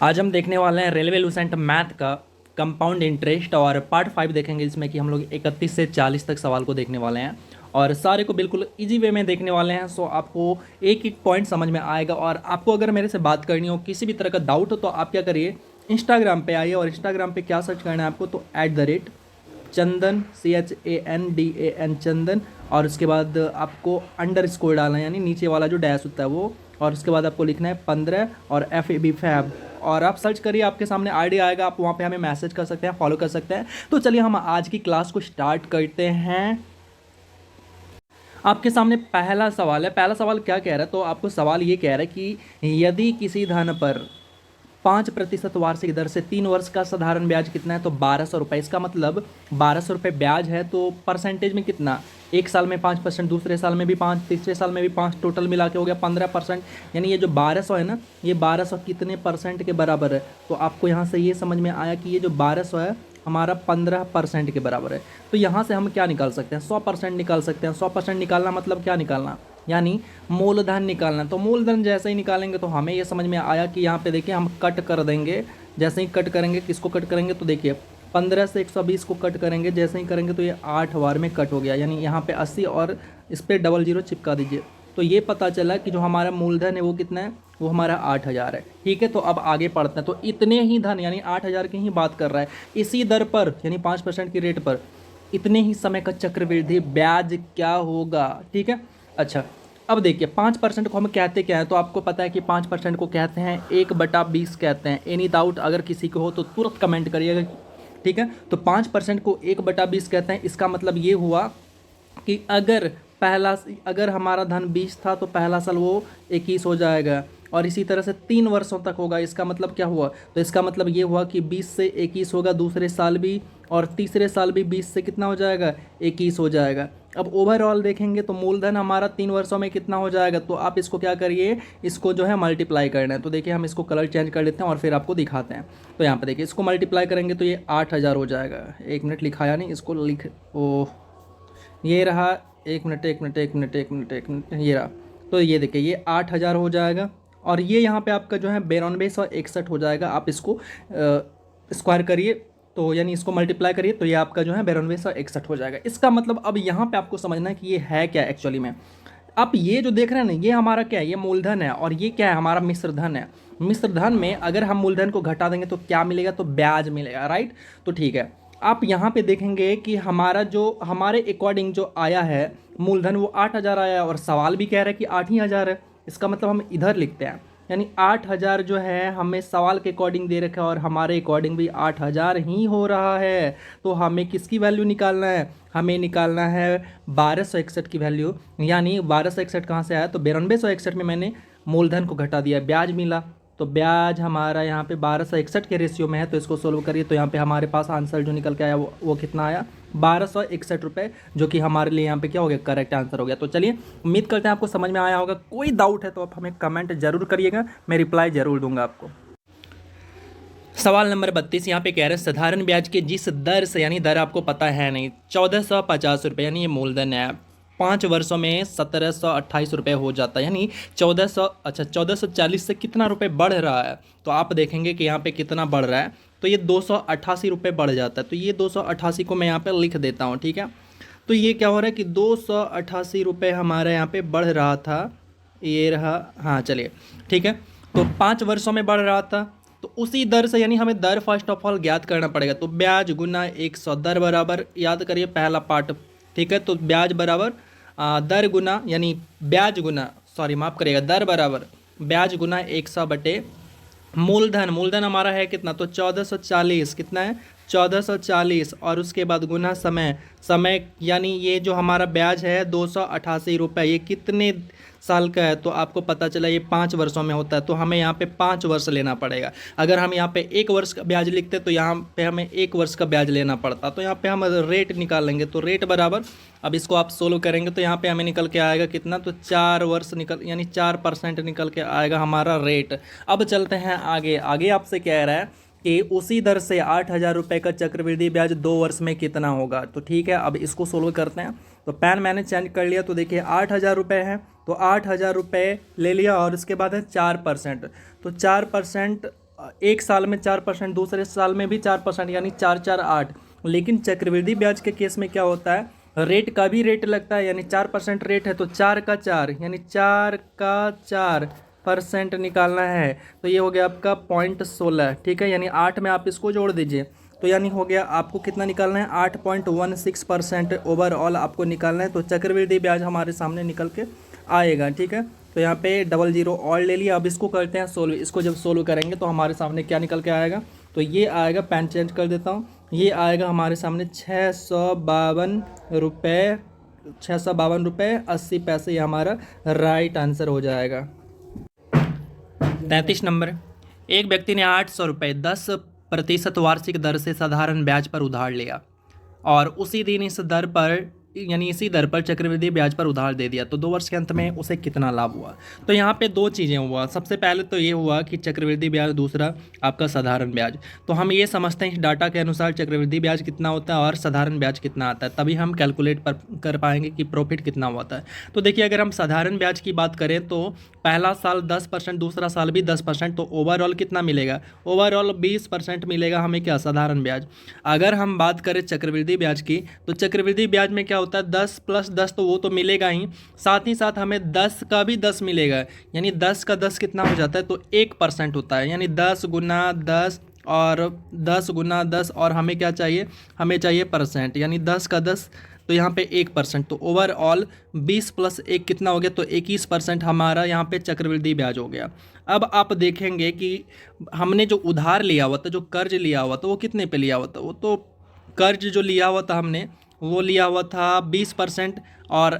आज हम देखने वाले हैं रेलवे लूसेंट मैथ का कंपाउंड इंटरेस्ट और पार्ट 5 देखेंगे, जिसमें कि हम लोग 31 से 40 तक सवाल को देखने वाले हैं और सारे को बिल्कुल इजी वे में देखने वाले हैं। सो आपको एक एक पॉइंट समझ में आएगा और आपको अगर मेरे से बात करनी हो, किसी भी तरह का डाउट हो, तो आप क्या करिए, इंस्टाग्राम पे आइए और इंस्टाग्राम पे क्या सर्च करना है आपको, तो @चंदन CHANDAN चंदन, और उसके बाद आपको अंडरस्कोर डालना है, यानी नीचे वाला जो डैश होता है वो, और उसके बाद आपको लिखना है 15 और FAB फैब, और आप सर्च करिए, आपके सामने आईडी आएगा, आप वहाँ पे हमें मैसेज कर सकते हैं, फॉलो कर सकते हैं। तो चलिए हम आज की क्लास को स्टार्ट करते हैं। आपके सामने पहला सवाल है। पहला सवाल क्या कह रहा है, तो आपको सवाल ये कह रहा है कि यदि किसी धन पर 5% वार्षिक दर से 3 वर्ष का साधारण ब्याज कितना है, तो 1200 रुपये। इसका मतलब 1200 रुपये ब्याज है, तो परसेंटेज में कितना, एक साल में 5%, दूसरे साल में भी 5, तीसरे साल में भी 5, टोटल मिला के हो गया 15%। यानी ये जो 1200 है ना, ये 1200 कितने परसेंट के बराबर है, तो आपको यहाँ से ये समझ में आया कि ये जो 1200 है हमारा 15% के बराबर है। तो यहाँ से हम क्या निकाल सकते हैं, 100% निकाल सकते हैं। 100% निकालना मतलब क्या निकालना, यानी मूलधन निकालना। तो मूलधन जैसे ही निकालेंगे तो हमें ये समझ में आया कि यहाँ पे देखिए हम कट कर देंगे। जैसे ही कट करेंगे, किसको कट करेंगे, तो देखिए 15 से 120 को कट करेंगे। जैसे ही करेंगे तो ये 8 बार में कट हो गया, यानी यहाँ पे 80 और इस पर 00 चिपका दीजिए। तो ये पता चला कि जो हमारा मूलधन है वो कितना है, वो हमारा 8000 है। ठीक है, तो अब आगे पढ़ते हैं। तो इतने ही धन, यानी 8000 की ही बात कर रहा है, इसी दर पर यानी 5% की रेट पर इतने ही समय का चक्रवृद्धि ब्याज क्या होगा। ठीक है, अच्छा अब देखिए 5% को हम कहते क्या हैं, तो आपको पता है कि 5% को कहते हैं 1/20 कहते हैं। एनी डाउट अगर किसी को हो तो तुरंत कमेंट करिएगा। ठीक है, तो 5% को 1/20 कहते हैं। इसका मतलब ये हुआ कि अगर हमारा धन 20 था तो पहला साल वो 21 हो जाएगा, और इसी तरह से 3 वर्षों तक होगा। इसका मतलब क्या हुआ, तो इसका मतलब ये हुआ कि 20 से 21 होगा दूसरे साल भी, और तीसरे साल भी 20 से कितना हो जाएगा, 21 हो जाएगा। अब ओवरऑल देखेंगे तो मूलधन हमारा 3 वर्षों में कितना हो जाएगा, तो आप इसको क्या करिए, इसको जो है मल्टीप्लाई करना है। तो देखिए हम इसको कलर चेंज कर लेते हैं और फिर आपको दिखाते हैं। तो यहाँ पे देखिए इसको मल्टीप्लाई करेंगे तो ये 8000 हो जाएगा। 1 मिनट लिखाया नहीं, इसको लिख, ओ ये रहा, 1 मिनट, ये रहा। तो ये देखिए ये 8000 हो जाएगा, और ये यहाँ पे आपका जो है 9261 हो जाएगा। आप इसको स्क्वायर करिए, तो यानी इसको मल्टीप्लाई करिए, तो ये आपका जो है 9261 हो जाएगा। इसका मतलब अब यहाँ पे आपको समझना है कि ये है क्या एक्चुअली में। आप ये जो देख रहे हैं ना, ये हमारा क्या है, ये मूलधन है, और ये क्या है, हमारा मिश्र धन है। मिश्र धन में अगर हम मूलधन को घटा देंगे तो क्या मिलेगा, तो ब्याज मिलेगा, राइट। तो ठीक है, आप यहाँ पे देखेंगे कि हमारा जो हमारे अकॉर्डिंग जो आया है मूलधन, वो 8000 आया है, और सवाल भी कह रहा है कि 8000 है। इसका मतलब हम इधर लिखते हैं, यानी 8000 जो है हमें सवाल के अकॉर्डिंग दे रखा है, और हमारे अकॉर्डिंग भी 8000 ही हो रहा है। तो हमें किसकी वैल्यू निकालना है, हमें निकालना है 1261 की वैल्यू। यानी 1261 कहाँ से आया, तो 9261 में मैंने मूलधन को घटा दिया, ब्याज मिला। तो ब्याज हमारा यहाँ पे 1261 के रेशियो में है। तो इसको सोल्व करिए, तो यहाँ पे हमारे पास आंसर जो निकल के आया वो कितना आया, 1261 रुपये, जो कि हमारे लिए यहाँ पे क्या हो गया, करेक्ट आंसर हो गया। तो चलिए उम्मीद करते हैं आपको समझ में आया होगा। कोई डाउट है तो आप हमें कमेंट जरूर करिएगा, मैं रिप्लाई जरूर दूंगा आपको। सवाल नंबर 32 यहाँ पे कह रहे हैं साधारण ब्याज के जिस दर से, यानी दर आपको पता है नहीं, 1450 रुपये, यानी ये मूलधन है, 5 वर्षों में 1728 रुपये हो जाता है। यानी 1440 से कितना रुपये बढ़ रहा है, तो आप देखेंगे कि यहाँ पे कितना बढ़ रहा है, तो ये 288 रुपये बढ़ जाता है। तो ये 288 को मैं यहाँ पे लिख देता हूँ। ठीक है, तो ये क्या हो रहा है कि 288 रुपये हमारे यहाँ पे बढ़ रहा था, ये रहा, हाँ चलिए ठीक है। तो 5 वर्षों में बढ़ रहा था, तो उसी दर से, यानी हमें दर फर्स्ट ऑफ ऑल ज्ञात करना पड़ेगा। तो ब्याज गुना 100, दर बराबर, याद करिए पहला पार्ट। ठीक है, तो ब्याज बराबर दर गुना, यानी ब्याज गुना, सॉरी माफ़ करिएगा, दर बराबर ब्याज गुना 100 बटे मूलधन। मूलधन हमारा है कितना, तो 1440, कितना है, 1440, और उसके बाद गुना समय। समय यानी ये जो हमारा ब्याज है 288 रुपये, ये कितने साल का है, तो आपको पता चला ये 5 वर्षों में होता है। तो हमें यहाँ पे 5 वर्ष लेना पड़ेगा। अगर हम यहाँ पे 1 वर्ष का ब्याज लिखते तो यहाँ पे हमें 1 वर्ष का ब्याज लेना पड़ता। तो यहाँ पे हम रेट निकाल लेंगे, तो रेट बराबर, अब इसको आप सोल्व करेंगे तो यहाँ पे हमें निकल के आएगा कितना, तो 4 वर्ष निकल, यानी 4% निकल के आएगा हमारा रेट। अब चलते हैं आगे। आगे आपसे कह रहा है कि उसी दर से 8000 रुपये का चक्रवृद्धि ब्याज 2 वर्ष में कितना होगा। तो ठीक है, अब इसको सोल्व करते हैं। तो पैन मैंने चेंज कर लिया, तो देखिए 8000 रुपये है, तो 8000 रुपये ले लिया, और उसके बाद है 4%। तो 4% एक साल में 4%, दूसरे साल में भी 4%, यानी 4 4 8। लेकिन चक्रवृद्धि ब्याज के केस में क्या होता है, रेट का भी रेट लगता है, यानी 4% रेट है तो 4 का 4, यानी 4 का 4% निकालना है। तो ये हो गया आपका 0.16, ठीक है, यानी 8 में आप इसको जोड़ दीजिए तो यानी हो गया आपको कितना निकालना है, 8.16% ओवरऑल आपको निकालना है। तो चक्रवृद्धि ब्याज हमारे सामने निकल के आएगा, ठीक है। तो यहाँ पे 00 और ले लिया। अब इसको करते हैं सोल्व। इसको जब सोल्व करेंगे तो हमारे सामने क्या निकल के आएगा, तो ये आएगा, पेन चेंज कर देता हूँ, ये आएगा हमारे सामने 652 रुपये 80 पैसे, ये हमारा राइट आंसर हो जाएगा। 33 नंबर, एक व्यक्ति ने 800 रुपये 10% वार्षिक दर से साधारण ब्याज पर उधार लिया और उसी दिन इस दर पर, यानी इसी दर पर चक्रवृद्धि ब्याज पर उधार दे दिया, तो 2 वर्ष के अंत में उसे कितना लाभ हुआ। तो यहाँ पे दो चीज़ें हुआ। सबसे पहले तो ये हुआ कि चक्रवृद्धि ब्याज, दूसरा आपका साधारण ब्याज। तो हम ये समझते हैं इस डाटा के अनुसार चक्रवृद्धि ब्याज कितना होता है और साधारण ब्याज कितना आता है, तभी हम कैलकुलेट कर पाएंगे कि प्रॉफिट कितना होता है। तो देखिए, अगर हम साधारण ब्याज की बात करें तो पहला साल 10%, दूसरा साल भी 10%, तो ओवरऑल कितना मिलेगा, ओवरऑल 20% मिलेगा हमें क्या, साधारण ब्याज। अगर हम बात करें चक्रवृद्धि ब्याज की, तो चक्रवृद्धि ब्याज में क्या होता है, 10 + 10 तो वो तो मिलेगा ही, साथ ही साथ हमें 10 का भी 10 मिलेगा, यानी 10 का 10 कितना हो जाता है, तो 1% होता है, यानी 10 गुना 10 और 10 गुना 10, और हमें क्या चाहिए, हमें चाहिए परसेंट, यानी 10 का 10, तो यहाँ पे 1%, तो ओवरऑल 20 + 1 कितना हो गया, तो 21% हमारा यहाँ पे चक्रवृद्धि ब्याज हो गया। अब आप देखेंगे कि हमने जो उधार लिया हुआ था, जो कर्ज लिया हुआ था, वो कितने पे लिया हुआ था, वो तो कर्ज जो लिया हुआ था हमने, वो लिया हुआ था 20%, और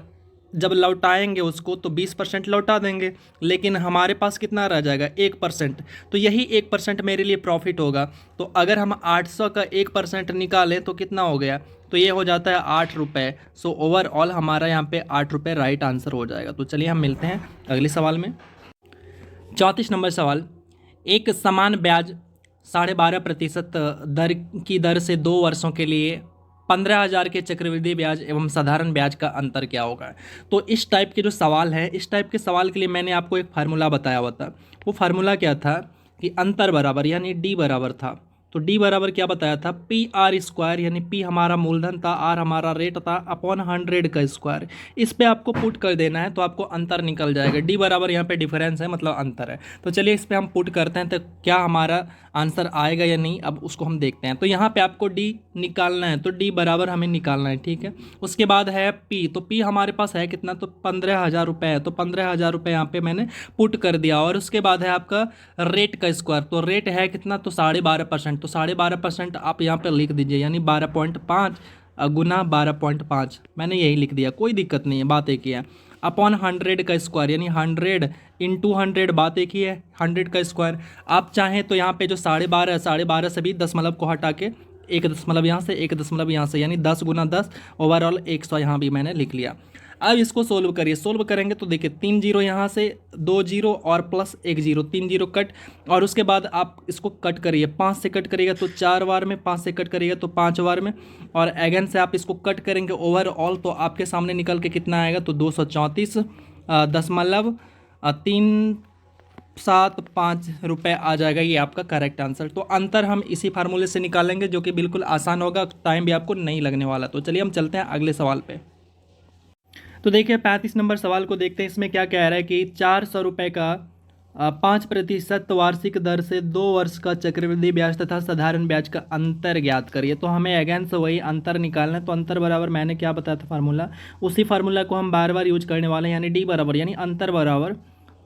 जब लौटाएंगे उसको तो 20% लौटा देंगे, लेकिन हमारे पास कितना रह जाएगा, 1%। तो यही 1% मेरे लिए प्रॉफिट होगा। तो अगर हम 800 का 1% निकालें तो कितना हो गया, तो ये हो जाता है 8 रुपये। सो ओवरऑल हमारा यहाँ पे 8 रुपये राइट आंसर हो जाएगा। तो चलिए हम मिलते हैं अगले सवाल में। 34 नंबर सवाल, एक समान ब्याज 12.5% दर से 2 वर्षों के लिए 15,000 के चक्रवृद्धि ब्याज एवं साधारण ब्याज का अंतर क्या होगा। तो इस टाइप के जो सवाल है, इस टाइप के सवाल के लिए मैंने आपको एक फार्मूला बताया हुआ था। वो फार्मूला क्या था कि अंतर बराबर, यानी डी बराबर था। तो डी बराबर क्या बताया था, PR², यानी पी हमारा मूलधन था, आर हमारा रेट था, अपॉन 100 का स्क्वायर। इस पे आपको पुट कर देना है तो आपको अंतर निकल जाएगा। डी बराबर यहाँ पे डिफरेंस है, मतलब अंतर है। तो चलिए इस पे हम पुट करते हैं तो क्या हमारा आंसर आएगा या नहीं, अब उसको हम देखते हैं। तो यहाँ पे आपको डी निकालना है, तो डी बराबर हमें निकालना है, ठीक है। उसके बाद है पी, तो पी हमारे पास है कितना, तो 15,000 रुपये है, तो 15,000 रुपये यहाँ पे मैंने पुट कर दिया। और उसके बाद है आपका रेट का स्क्वायर, तो रेट है कितना, तो 12.5%, तो 12.5% आप यहाँ पे लिख दीजिए, यानी 12.5 गुना 12.5, मैंने यही लिख दिया, कोई दिक्कत नहीं है, बात एक ही है। अपॉन 100 का स्क्वायर, यानी 100 × 100, बात एक ही है, 100 का स्क्वायर। आप चाहें तो यहाँ पे जो 12.5 है, 12.5 से भी दशमलव को हटा के 1 दशमलव यहाँ से, 1 दशमलव यहाँ से, यानी 10 गुना 10, ओवरऑल 100 यहाँ भी मैंने लिख लिया। अब इसको सोल्व करिए। सोल्व करेंगे तो देखिए 3 जीरो यहाँ से, 2 जीरो और प्लस 1 जीरो, 3 जीरो कट, और उसके बाद आप इसको कट करिए। 5 से कट करिएगा तो 4 बार में, 5 से कट करिएगा तो 5 बार में, और अगेन से आप इसको कट करेंगे ओवरऑल, तो आपके सामने निकल के कितना आएगा, तो 234.375 रुपये आ जाएगा। ये आपका करेक्ट आंसर। तो अंतर हम इसी फार्मूले से निकालेंगे, जो कि बिल्कुल आसान होगा, टाइम भी आपको नहीं लगने वाला। तो चलिए हम चलते हैं अगले सवाल पे। तो देखिए 35 नंबर सवाल को देखते हैं। इसमें क्या कह रहा है कि 400 रुपये का 5% वार्षिक दर से 2 वर्ष का चक्रवृद्धि ब्याज तथा साधारण ब्याज का अंतर ज्ञात करिए। तो हमें अगेन से वही अंतर निकालना है। तो अंतर बराबर मैंने क्या बताया था फार्मूला, उसी फार्मूला को हम बार बार यूज करने वाले हैं, यानी डी बराबर, यानी अंतर बराबर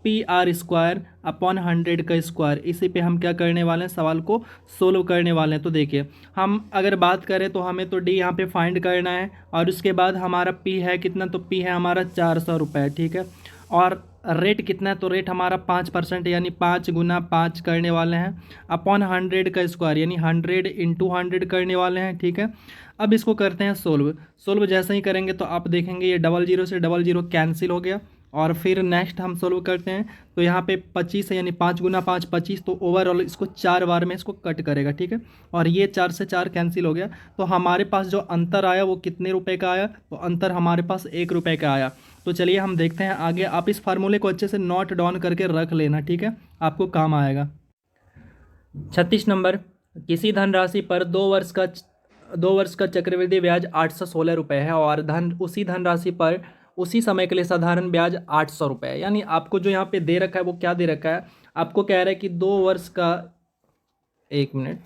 PR² अपॉन 100 का स्क्वायर। इसी पे हम क्या करने वाले हैं, सवाल को सोल्व करने वाले हैं। तो देखिए हम अगर बात करें तो हमें तो डी यहाँ पे फाइंड करना है, और उसके बाद हमारा पी है कितना, तो पी है हमारा 400 रुपये, ठीक है। और रेट कितना है, तो रेट हमारा 5%, यानी 5 गुना 5 करने वाले हैं, अपॉन 100 का स्क्वायर, यानी 100 × 100 करने वाले हैं, ठीक है। अब इसको करते हैं सोल्व। सोल्व जैसे ही करेंगे तो आप देखेंगे ये 00 से 00 कैंसिल हो गया। और फिर नेक्स्ट हम सोल्व करते हैं तो यहाँ पे 25 है, यानी 5 गुना 5 25, तो ओवरऑल इसको 4 बार में इसको कट करेगा, ठीक है। और ये 4 से 4 कैंसिल हो गया। तो हमारे पास जो अंतर आया वो कितने रुपए का आया, तो अंतर हमारे पास 1 रुपये का आया। तो चलिए हम देखते हैं आगे। आप इस फार्मूले को अच्छे से नोट डाउन करके रख लेना, ठीक है, आपको काम आएगा। 36 नंबर, किसी धनराशि पर 2 वर्ष का चक्रवृद्धि ब्याज 816 रुपये है और उसी धनराशि पर उसी समय के लिए साधारण ब्याज 800 रुपये है। यानी आपको जो यहाँ पे दे रखा है वो क्या दे रखा है, आपको कह रहा है कि 2 वर्ष का, एक मिनट,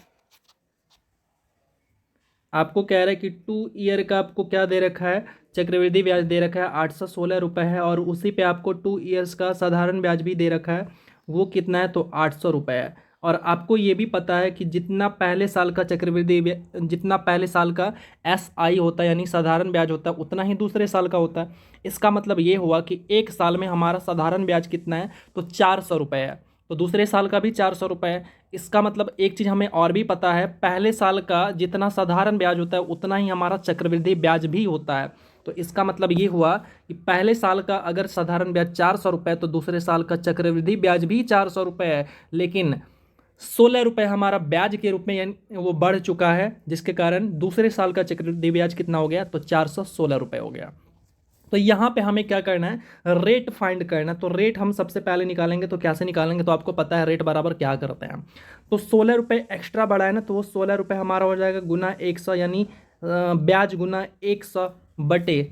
आपको कह रहा है कि 2 ईयर का आपको क्या दे रखा है, चक्रवृद्धि ब्याज दे रखा है 816 रुपये है, और उसी पे आपको 2 ईयर्स का साधारण ब्याज भी दे रखा है, वो कितना है, तो 800 रुपये है। और आपको ये भी पता है कि जितना पहले साल का जितना पहले साल का SI होता है यानी साधारण ब्याज होता है, उतना ही दूसरे साल का होता है। इसका मतलब ये हुआ कि एक साल में हमारा साधारण ब्याज कितना है, तो 400 रुपये है, तो दूसरे साल का भी 400 रुपये है। इसका मतलब एक चीज़ हमें और भी पता है, पहले साल का जितना साधारण ब्याज होता है उतना ही हमारा चक्रवृद्धि ब्याज भी होता है। तो इसका मतलब ये हुआ कि पहले साल का अगर साधारण ब्याज 400 रुपये, तो दूसरे साल का चक्रवृद्धि ब्याज भी 400 रुपये है, लेकिन 16 रुपये हमारा ब्याज के रूप में यानी वो बढ़ चुका है, जिसके कारण दूसरे साल का चक्रवृद्धि ब्याज कितना हो गया, तो 416 रुपये हो गया। तो यहाँ पे हमें क्या करना है, रेट फाइंड करना है। तो रेट हम सबसे पहले निकालेंगे, तो कैसे निकालेंगे, तो आपको पता है रेट बराबर क्या करते हैं। तो 16 रुपये एक्स्ट्रा बढ़ा है ना, तो वो 16 रुपये हमारा हो जाएगा गुना 100, यानी ब्याज गुना 100 बटे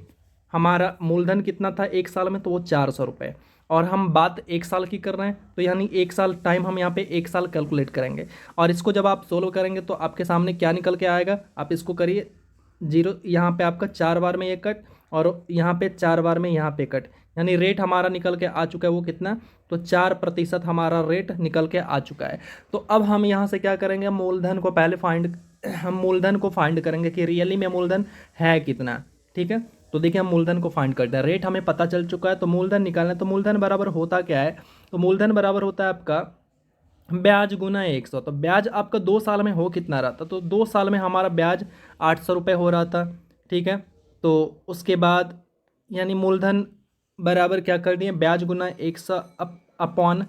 हमारा मूलधन कितना था एक साल में, तो वो 400 रुपये। और हम बात एक साल की कर रहे हैं, तो यानी एक साल टाइम हम यहाँ पे एक साल कैलकुलेट करेंगे। और इसको जब आप सोल्व करेंगे तो आपके सामने क्या निकल के आएगा, आप इसको करिए, जीरो यहाँ पे आपका 4 बार में ये कट, और यहाँ पे 4 बार में यहाँ पे कट, यानी रेट हमारा निकल के आ चुका है वो कितना, तो 4% हमारा रेट निकल के आ चुका है। तो अब हम यहाँ से क्या करेंगे, मूलधन को पहले हम मूलधन को फाइंड करेंगे कि रियली में मूलधन है कितना। ठीक है, तो देखिए हम मूलधन को फाइंड करते हैं। रेट हमें पता चल चुका है, तो मूलधन निकालना है। तो मूलधन बराबर होता क्या है, तो मूलधन बराबर होता है आपका ब्याज गुना 100। तो ब्याज आपका 2 साल में हो कितना रहा था, तो 2 साल में हमारा ब्याज 800 रुपये हो रहा था। ठीक है, तो उसके बाद यानी मूलधन बराबर क्या कर दिए, ब्याज गुना 100 अपॉन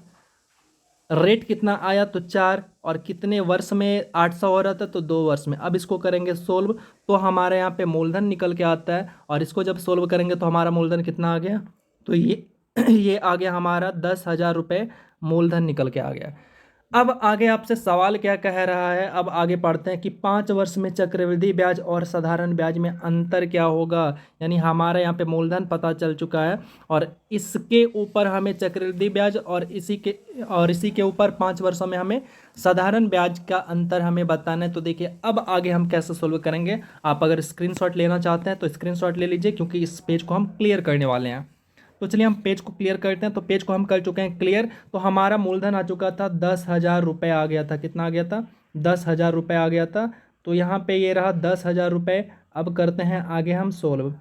रेट कितना आया, तो 4, और कितने वर्ष में 800 हो रहा था, तो 2 वर्ष में। अब इसको करेंगे सोल्व, तो हमारे यहाँ पे मूलधन निकल के आता है, और इसको जब सोल्व करेंगे तो हमारा मूलधन कितना आ गया, तो ये ये आ गया हमारा 10,000 रुपये मूलधन निकल के आ गया। अब आगे आपसे सवाल क्या कह रहा है, अब आगे पढ़ते हैं कि 5 वर्ष में चक्रवृद्धि ब्याज और साधारण ब्याज में अंतर क्या होगा। यानी हमारे यहाँ पे मूलधन पता चल चुका है, और इसके ऊपर हमें चक्रवृद्धि ब्याज और इसी के ऊपर 5 वर्षों में हमें साधारण ब्याज का अंतर हमें बताना है। तो देखिए अब आगे हम कैसे सोल्व करेंगे। आप अगर स्क्रीनशॉट लेना चाहते हैं तो स्क्रीनशॉट ले लीजिए, क्योंकि इस पेज को हम क्लियर करने वाले हैं। तो चलिए हम पेज को क्लियर करते हैं। तो पेज को हम कर चुके हैं क्लियर। तो हमारा मूलधन आ चुका था 10,000 रुपये आ गया था, कितना आ गया था, 10,000 रुपये आ गया था। तो यहाँ पे ये रहा 10,000 रुपये। अब करते हैं आगे हम सोल्व।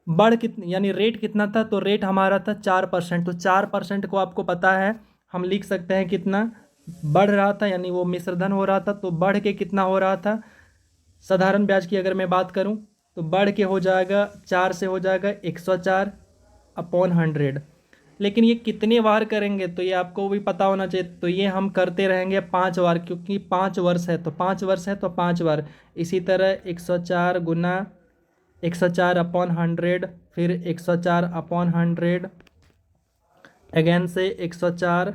बढ़ कितनी यानी रेट कितना था, तो रेट हमारा था 4%। तो 4% को आपको पता है हम लिख सकते हैं कितना बढ़ रहा था, यानी वो मिश्रधन हो रहा था। तो बढ़ के कितना हो रहा था, साधारण ब्याज की अगर मैं बात करूं तो बढ़ के हो जाएगा 4 से हो जाएगा 104 अपॉन 100। लेकिन ये कितने बार करेंगे तो ये आपको भी पता होना चाहिए। तो ये हम करते रहेंगे 5 बार, क्योंकि 5 वर्ष है तो 5 वर्ष है तो 5 बार। इसी तरह 104 गुना 104 अपॉन 100, फिर 104 अपॉन 100, अगेन से 104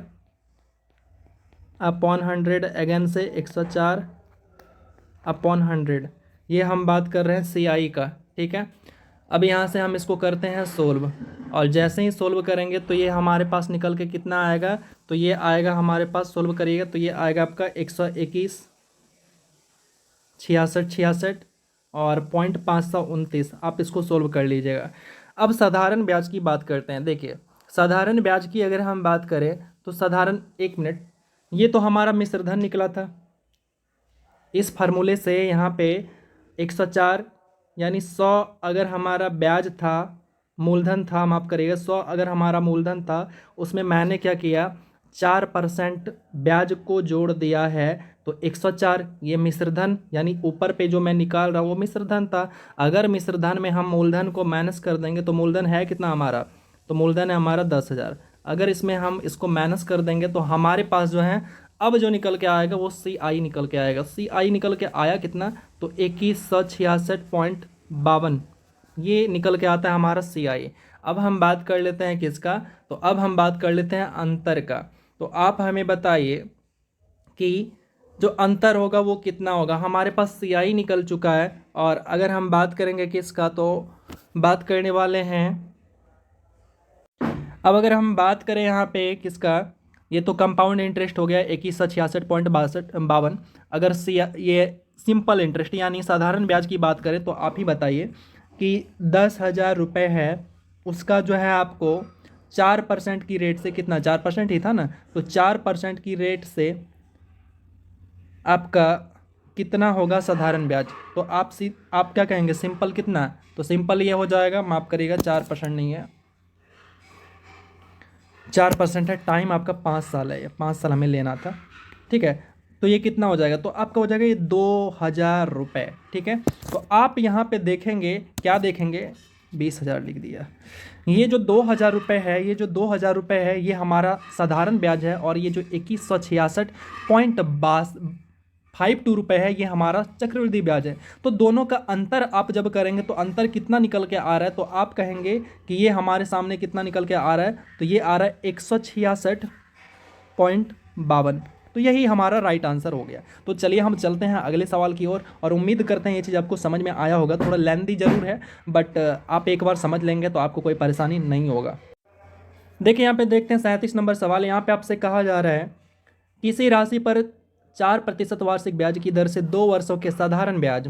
अपॉन 100, अगेन से 104 अपॉन 100। ये हम बात कर रहे हैं CI का। ठीक है, अब यहाँ से हम इसको करते हैं सोल्व, और जैसे ही सोल्व करेंगे तो ये हमारे पास निकल के कितना आएगा, तो ये आएगा हमारे पास, सोल्व करिएगा तो ये आएगा आपका 121 66 और 529। आप इसको सोल्व कर लीजिएगा। अब साधारण ब्याज की बात करते हैं। देखिए साधारण ब्याज की अगर हम बात करें तो साधारण, एक मिनट, ये तो हमारा मिश्रधन निकला था। इस फार्मूले से यहाँ पे 104 यानी 100 अगर हमारा ब्याज था, मूलधन था, माफ़ करिएगा, 100 अगर हमारा मूलधन था, उसमें मैंने क्या किया, 4% ब्याज को जोड़ दिया है। तो 104 ये मिश्रधन, यानी ऊपर पे जो मैं निकाल रहा हूँ वो मिश्रधन था। अगर मिश्रधन में हम मूलधन को माइनस कर देंगे तो मूलधन है कितना हमारा, तो मूलधन है हमारा 10,000। अगर इसमें हम इसको माइनस कर देंगे तो हमारे पास जो है अब जो निकल के आएगा वो CI निकल के आएगा। CI निकल के आया कितना, तो 2166.52 ये निकल के आता है हमारा CI। अब हम बात कर लेते हैं किसका, तो अब हम बात कर लेते हैं अंतर का। तो आप हमें बताइए कि जो अंतर होगा वो कितना होगा। हमारे पास CI निकल चुका है। और अगर हम बात करेंगे किसका, तो बात करने वाले हैं, अब अगर हम बात करें यहाँ पे किसका, ये तो कंपाउंड इंटरेस्ट हो गया 2166.62 अगर ये सिंपल इंटरेस्ट यानी साधारण ब्याज की बात करें तो आप ही बताइए कि 10,000 रुपये है, उसका जो है आपको 4% की रेट से, कितना 4% ही था ना, तो 4% की रेट से आपका कितना होगा साधारण ब्याज। तो आप क्या कहेंगे, सिंपल कितना, तो सिंपल ये हो जाएगा, माफ़ करिएगा 4% नहीं है, 4% है, टाइम आपका 5 साल है, ये 5 साल हमें लेना था, ठीक है। तो ये कितना हो जाएगा, तो आपका हो जाएगा ये 2,000 रुपये, ठीक है। तो आप यहाँ पे देखेंगे, क्या देखेंगे, 20,000 लिख दिया। ये जो 2,000 रुपये है, ये जो 2,000 रुपये है, ये हमारा साधारण ब्याज है, और ये जो 2166.52 रुपये है, ये हमारा चक्रवृद्धि ब्याज है। तो दोनों का अंतर आप जब करेंगे तो अंतर कितना निकल के आ रहा है, तो आप कहेंगे कि ये हमारे सामने कितना निकल के आ रहा है, तो ये आ रहा है 166.52। तो यही हमारा राइट आंसर हो गया। तो चलिए हम चलते हैं अगले सवाल की ओर, और उम्मीद करते हैं ये चीज़ आपको समझ में आया होगा। थोड़ा लेंथी जरूर है, बट आप एक बार समझ लेंगे तो आपको कोई परेशानी नहीं होगा। देखिए यहाँ पे देखते हैं 37 नंबर सवाल। यहाँ पे आपसे कहा जा रहा है, किसी राशि पर 4% वार्षिक ब्याज की दर से 2 वर्षों के साधारण ब्याज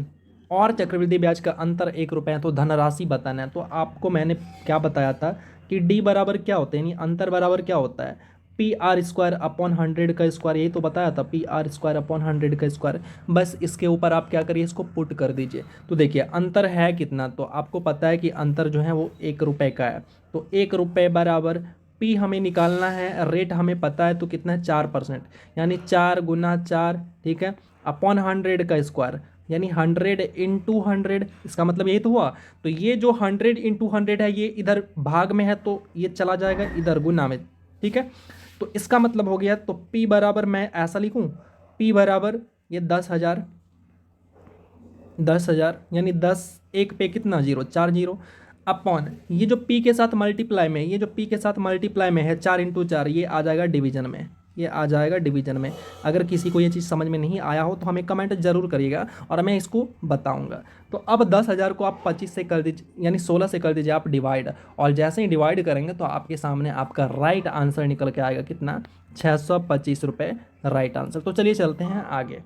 और चक्रवृद्धि ब्याज का अंतर 1 रुपये है, तो धनराशि बताना है। तो आपको मैंने क्या बताया था कि डी बराबर क्या होता है, यानी अंतर बराबर क्या होता है, PR² अपॉन 100 का स्क्वायर, यही तो बताया था, PR² अपॉन 100 का स्क्वायर। बस इसके ऊपर आप क्या करिए, इसको पुट कर दीजिए। तो देखिए अंतर है कितना, तो आपको पता है कि अंतर जो है वो 1 रुपये का है। तो 1 रुपये बराबर पी हमें निकालना है, रेट हमें पता है, तो कितना है 4%, यानी 4×4, ठीक है, अपॉन 100 का स्क्वायर, यानी 100 × 100, इसका मतलब यही तो हुआ। तो ये जो 100 × 100 है, ये इधर भाग में है तो ये चला जाएगा इधर गुना में, ठीक है। तो इसका मतलब हो गया, तो P बराबर मैं ऐसा लिखूं, P बराबर ये 10,000, 10,000 यानी 10, एक पे कितना जीरो, 4 जीरो, अपॉन ये जो P के साथ मल्टीप्लाई में, ये जो P के साथ मल्टीप्लाई में है 4×4, ये आ जाएगा डिवीजन में, ये आ जाएगा डिवीजन में। अगर किसी को ये चीज़ समझ में नहीं आया हो तो हमें कमेंट जरूर करिएगा और मैं इसको बताऊंगा। तो अब 10,000 को आप 25 से कर दीजिए, यानी 16 से कर दीजिए आप डिवाइड, और जैसे ही डिवाइड करेंगे तो आपके सामने आपका राइट आंसर निकल के आएगा, कितना, 625 रुपये राइट आंसर। तो चलिए चलते हैं आगे।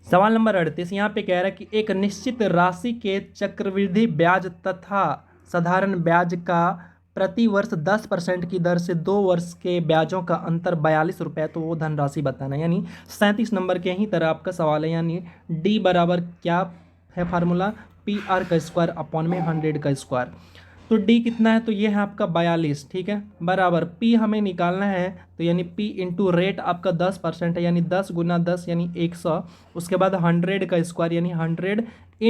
सवाल नंबर 38 यहाँ पे कह रहा है कि एक निश्चित राशि के चक्रवृद्धि ब्याज तथा साधारण ब्याज का प्रति वर्ष 10% की दर से 2 वर्ष के ब्याजों का अंतर 42 रुपये, तो वो धनराशि बताना है। यानी 37 नंबर के ही तरह आपका सवाल है, यानी डी बराबर क्या है फार्मूला, PR² अपॉन में 100 का स्क्वायर। तो डी कितना है, तो ये है आपका 42, ठीक है, बराबर पी हमें निकालना है, तो यानी पी इंटू रेट आपका 10% है, यानी 10×10 यानी 100, उसके बाद 100 का स्क्वायर यानी 100 ×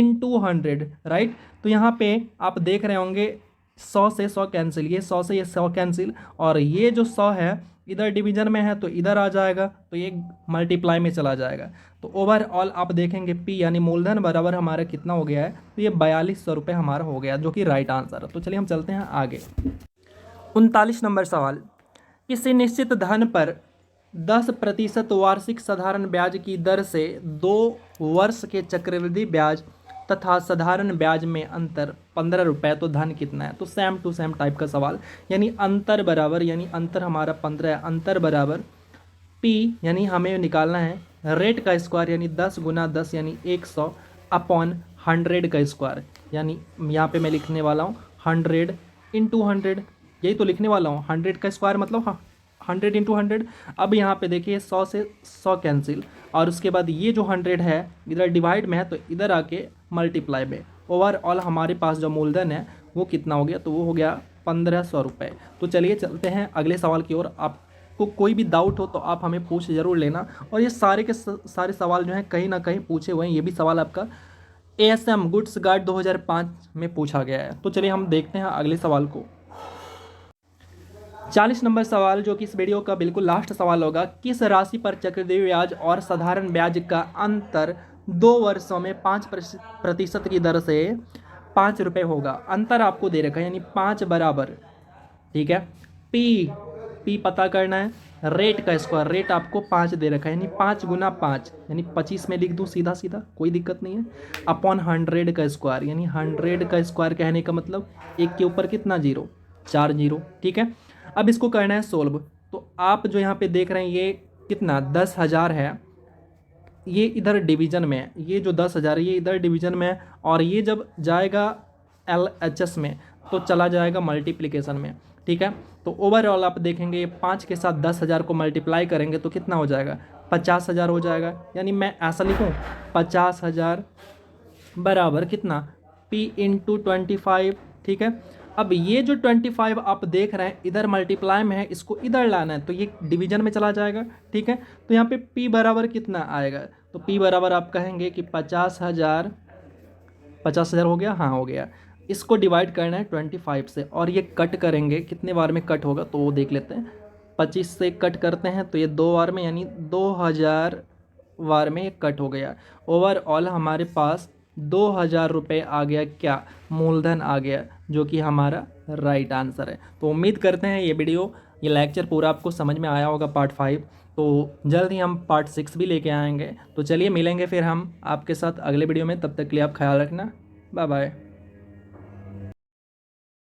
100, राइट। तो यहाँ पे आप देख रहे होंगे 100 से 100 कैंसिल, ये 100 से ये 100 कैंसिल, और ये जो 100 है इधर डिवीजन में है तो इधर आ जाएगा, तो ये मल्टीप्लाई में चला जाएगा। तो ओवरऑल आप देखेंगे पी यानी मूलधन बराबर हमारा कितना हो गया है, तो ये 4200 रुपये हमारा हो गया, जो कि राइट आंसर है। तो चलिए हम चलते हैं आगे। 39 नंबर सवाल, किसी निश्चित धन पर 10% वार्षिक साधारण ब्याज की दर से 2 वर्ष के चक्रवृद्धि ब्याज तथा साधारण ब्याज में अंतर 15 रुपये, तो धन कितना है। तो सेम टू सेम टाइप का सवाल, यानी अंतर बराबर, यानी अंतर हमारा 15 है, अंतर बराबर P यानी हमें निकालना है रेट का स्क्वायर, यानी 10×10 यानी 100 अपॉन 100 का स्क्वायर, यानी यहाँ पे मैं लिखने वाला हूँ 100 × 100, यही तो लिखने वाला हूँ, 100 का स्क्वायर मतलब हाँ 100 × 100। अब यहाँ पे देखिए 100 से 100 कैंसिल, और उसके बाद ये जो 100 है इधर डिवाइड में है तो इधर आके मल्टीप्लाई में, ओवरऑल हमारे पास जो मूलधन है वो कितना हो गया, तो वो हो गया 1500 रुपये। तो चलिए चलते हैं अगले सवाल की ओर। आपको कोई भी डाउट हो तो आप हमें पूछ ज़रूर लेना, और ये सारे के सारे सवाल जो हैं कहीं ना कहीं पूछे हुए हैं। ये भी सवाल आपका ASM गुड्स गार्ड 2005 में पूछा गया है। तो चलिए हम देखते हैं अगले सवाल को। 40 नंबर सवाल, जो कि इस वीडियो का बिल्कुल लास्ट सवाल होगा, किस राशि पर चक्रवृद्धि ब्याज और साधारण ब्याज का अंतर 2 वर्षों में 5% की दर से 5 रुपये होगा। अंतर आपको दे रखा है, यानी 5 बराबर, ठीक है, पी पता करना है, रेट का स्क्वायर, रेट आपको 5 दे रखा है, यानी 5 गुना 5 यानी 25 में लिख दूँ सीधा सीधा, कोई दिक्कत नहीं है। अपॉन 100 का स्क्वायर, यानी 100 का स्क्वायर कहने का मतलब एक के ऊपर कितना जीरो, 4 जीरो, ठीक है। अब इसको करना है सोल्व। तो आप जो यहाँ पे देख रहे हैं ये कितना 10,000 है, ये इधर डिवीजन में है, ये जो 10,000 है ये इधर डिवीजन में है, और ये जब जाएगा LHS में तो चला जाएगा मल्टीप्लिकेशन में, ठीक है। तो ओवरऑल आप देखेंगे ये 5 के साथ 10,000 को मल्टीप्लाई करेंगे तो कितना हो जाएगा, 50,000 हो जाएगा। यानी मैं ऐसा लिखूँ 50,000 बराबर कितना P इंटू 25, ठीक है। अब ये जो 25 आप देख रहे हैं इधर मल्टीप्लाई में है, इसको इधर लाना है तो ये डिवीजन में चला जाएगा, ठीक है। तो यहाँ पे P बराबर कितना आएगा, तो P बराबर आप कहेंगे कि 50,000, 50,000 हो गया, हाँ हो गया। इसको डिवाइड करना है 25 से, और ये कट करेंगे कितने बार में कट होगा तो वो देख लेते हैं। 25 से कट करते हैं तो ये 2 बार में, यानी 2,000 बार में ये कट हो गया। ओवरऑल हमारे पास 2,000 रुपये आ गया, क्या मूलधन आ गया, जो कि हमारा राइट आंसर है। तो उम्मीद करते हैं ये लेक्चर पूरा आपको समझ में आया होगा पार्ट 5। तो जल्द ही हम पार्ट 6 भी लेके आएंगे। तो चलिए मिलेंगे फिर हम आपके साथ अगले वीडियो में, तब तक के लिए आप ख्याल रखना, बाय बाय।